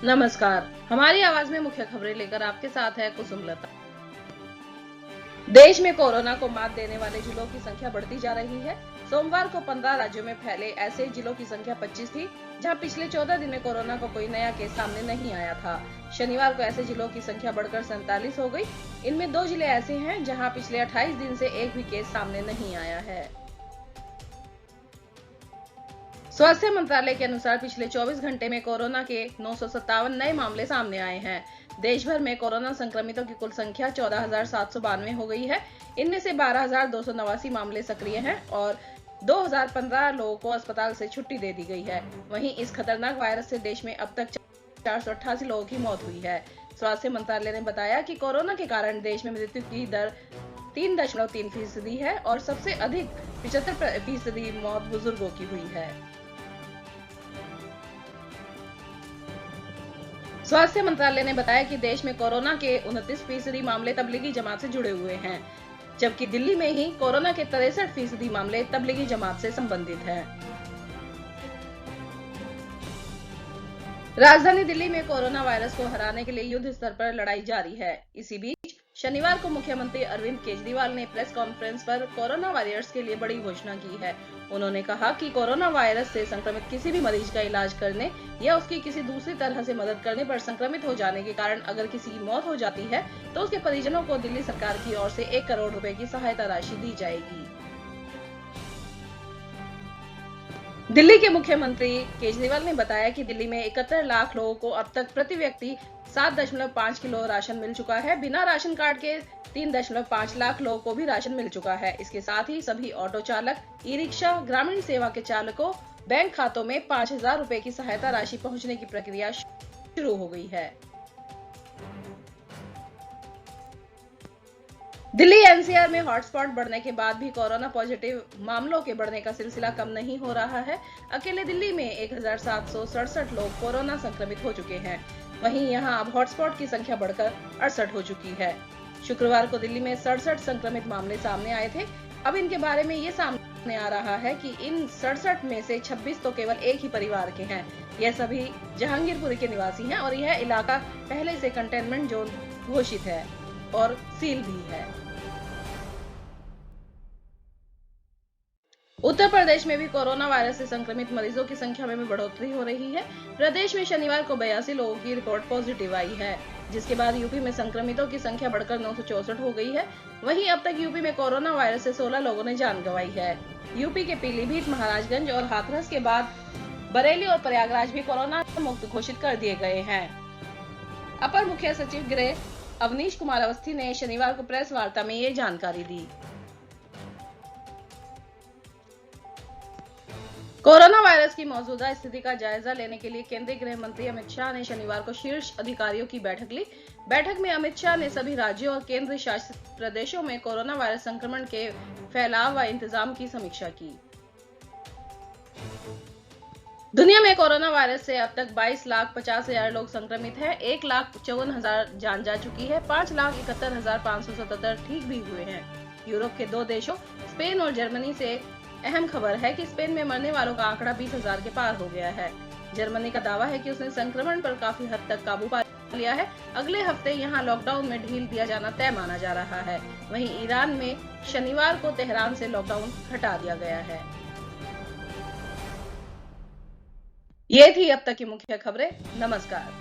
नमस्कार। हमारी आवाज में मुख्य खबरें लेकर आपके साथ है कुसुमलता। देश में कोरोना को मात देने वाले जिलों की संख्या बढ़ती जा रही है। सोमवार को 15 राज्यों में फैले ऐसे जिलों की संख्या 25 थी, जहां पिछले 14 दिन में कोरोना का कोई नया केस सामने नहीं आया था। शनिवार को ऐसे जिलों की संख्या बढ़कर 47 हो गई। इनमें 2 जिले ऐसे हैं जहां पिछले 28 दिन से एक भी केस सामने नहीं आया है। स्वास्थ्य मंत्रालय के अनुसार पिछले 24 घंटे में कोरोना के 957 नए मामले सामने आए हैं। देश भर में कोरोना संक्रमितों की कुल संख्या 14,792 हो गई है। इनमें से 12,289 मामले सक्रिय हैं और 2,015 लोगों को अस्पताल से छुट्टी दे दी गई है। वहीं इस खतरनाक वायरस से देश में अब तक 488 लोगों की मौत हुई है। स्वास्थ्य मंत्रालय ने बताया कि कोरोना के कारण देश में मृत्यु की दर 3.3% है और सबसे अधिक 75% मौत बुजुर्गों की हुई है। स्वास्थ्य मंत्रालय ने बताया कि देश में कोरोना के 29% मामले तबलीगी जमात से जुड़े हुए हैं, जबकि दिल्ली में ही कोरोना के 63% मामले तबलीगी जमात से संबंधित हैं। राजधानी दिल्ली में कोरोना वायरस को हराने के लिए युद्ध स्तर पर लड़ाई जारी है। इसी बीच शनिवार को मुख्यमंत्री अरविंद केजरीवाल ने प्रेस कॉन्फ्रेंस पर कोरोना वॉरियर्स के लिए बड़ी घोषणा की है। उन्होंने कहा कि कोरोना वायरस से संक्रमित किसी भी मरीज का इलाज करने या उसकी किसी दूसरी तरह से मदद करने पर संक्रमित हो जाने के कारण अगर किसी की मौत हो जाती है तो उसके परिजनों को दिल्ली सरकार की ओर से 1 करोड़ रुपए की सहायता राशि दी जाएगी। दिल्ली के मुख्यमंत्री केजरीवाल ने बताया कि दिल्ली में 71 लाख लोगों को अब तक प्रति व्यक्ति 7.5 किलो राशन मिल चुका है। बिना राशन कार्ड के 3.5 लाख लोगों को भी राशन मिल चुका है। इसके साथ ही सभी ऑटो चालक, ई रिक्शा, ग्रामीण सेवा के चालकों बैंक खातों में 5,000 रुपए की सहायता राशि पहुंचने की प्रक्रिया शुरू हो गई है। दिल्ली एनसीआर में हॉटस्पॉट बढ़ने के बाद भी कोरोना पॉजिटिव मामलों के बढ़ने का सिलसिला कम नहीं हो रहा है। अकेले दिल्ली में 1,767 लोग कोरोना संक्रमित हो चुके हैं। वहीं यहां अब हॉटस्पॉट की संख्या बढ़कर 68 हो चुकी है। शुक्रवार को दिल्ली में 67 संक्रमित मामले सामने आए थे। अब इनके बारे में ये सामने आ रहा है कि इन 67 में से 26 तो केवल एक ही परिवार के हैं। यह सभी जहांगीरपुरी के निवासी हैं और यह इलाका पहले से कंटेनमेंट जोन घोषित है और सील भी है। उत्तर प्रदेश में भी कोरोना वायरस से संक्रमित मरीजों की संख्या में बढ़ोतरी हो रही है। प्रदेश में शनिवार को 82 लोगों की रिपोर्ट पॉजिटिव आई है, जिसके बाद यूपी में संक्रमितों की संख्या बढ़कर 964 हो गई है। वहीं अब तक यूपी में कोरोना वायरस से 16 लोगों ने जान गंवाई है। यूपी के पीलीभीत, महाराजगंज और हाथरस के बाद बरेली और प्रयागराज भी कोरोना मुक्त घोषित कर दिए गए हैं। अपर मुख्य सचिव गृह अवनीश कुमार अवस्थी ने शनिवार को प्रेस वार्ता में ये जानकारी दी। कोरोना वायरस की मौजूदा स्थिति का जायजा लेने के लिए केंद्रीय गृह मंत्री अमित शाह ने शनिवार को शीर्ष अधिकारियों की बैठक ली। बैठक में अमित शाह ने सभी राज्यों और केंद्र शासित प्रदेशों में कोरोना वायरस संक्रमण के फैलाव व इंतजाम की समीक्षा की। दुनिया में कोरोना वायरस से अब तक 22,50,000 लोग संक्रमित हैं। 1,54,000 जान जा चुकी है। 5,71,577 ठीक भी हुए हैं। यूरोप के 2 देशों स्पेन और जर्मनी से अहम खबर है कि स्पेन में मरने वालों का आंकड़ा 20,000 के पार हो गया है। जर्मनी का दावा है कि उसने संक्रमण पर काफी हद तक काबू पा लिया है। अगले हफ्ते यहां लॉकडाउन में ढील दिया जाना तय माना जा रहा है। वहीं ईरान में शनिवार को तेहरान से लॉकडाउन हटा दिया गया है। ये थी अब तक की मुख्य खबरें। नमस्कार।